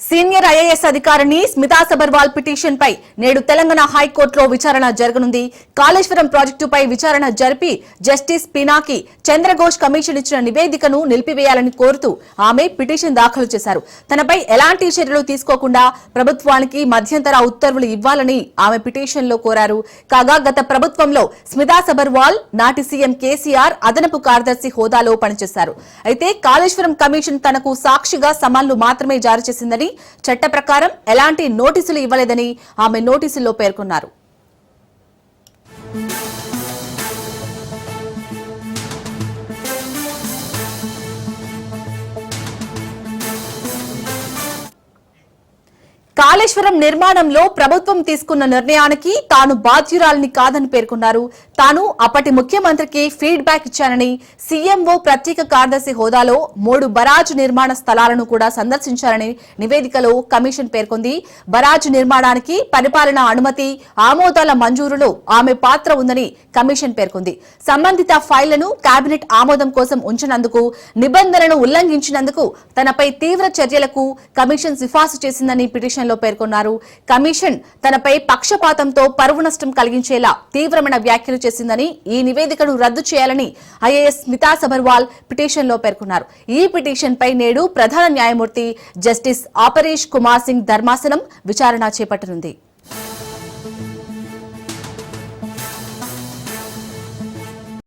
Senior IAS అధికారిని Smita Sabharwal petition పై నేడు తెలంగాణ హైకోర్టులో విచారణ జరగనుంది. కాళేశ్వరం ప్రాజెక్టుపై విచారణ జరిపి జస్టిస్ పినాకి చంద్రఘోష్ కమిషన్ ఇచ్చిన నివేదికను నిలిపివేయాలని కోరుతూ ఆమె పిటిషన్ దాఖలు చేశారు. తనపై ఎలాంటి చర్యలు తీసుకోకుండా ప్రభుత్వానికి మధ్యంతర ఉత్తర్వులు ఇవ్వాలని ఆమె పిటిషన్లో కోరారు. కాగా గత ప్రభుత్వంలో స్మితా సబర్వాల్ నాటి సీఎం కేసీఆర్ అదనపు కార్యదర్శి హోదాలో పనిచేశారు. అయితే కాళేశ్వరం కమిషన్ తనకు సాక్షిగా సమన్లు మాత్రమే జారీ చేసిందని, చట్ట ప్రకారం ఎలాంటి నోటీసులు ఇవ్వలేదని ఆమె నోటీసుల్లో పేర్కొన్నారు. కాళేశ్వరం నిర్మాణంలో ప్రభుత్వం తీసుకున్న నిర్ణయానికి తాను బాధ్యురాలిని కాదని పేర్కొన్నారు. తాను అప్పటి ముఖ్యమంత్రికి ఫీడ్బ్యాక్ ఇచ్చానని, సీఎంఓ ప్రత్యేక కార్యదర్శి హోదాలో 3 బరాజు నిర్మాణ స్థలాలను కూడా సందర్శించారని నివేదికలో కమిషన్ పేర్కొంది. బరాజు నిర్మాణానికి పరిపాలనా అనుమతి, ఆమోదాల మంజూరులో ఆమె పాత్ర ఉందని కమిషన్ పేర్కొంది. సంబంధిత ఫైళ్లను కేబినెట్ ఆమోదం కోసం ఉంచినందుకు, నిబంధనలను ఉల్లంఘించినందుకు తనపై తీవ్ర చర్యలకు కమిషన్ సిఫార్సు చేసిందని పిటిషన్ పేర్కొన్నారు. కమిషన్ తనపై పక్షపాతంతో పరువు నష్టం కలిగించేలా తీవ్రమైన వ్యాఖ్యలు చేసిందని, ఈ నివేదికను రద్దు చేయాలని ఐఏఎస్ స్మితా సబర్వాల్ పిటిషన్లో పేర్కొన్నారు. ఈ పిటిషన్ పై నేడు ప్రధాన న్యాయమూర్తి జస్టిస్ ఆపరేష్ కుమార్ సింగ్ ధర్మాసనం విచారణ చేపట్టనుంది.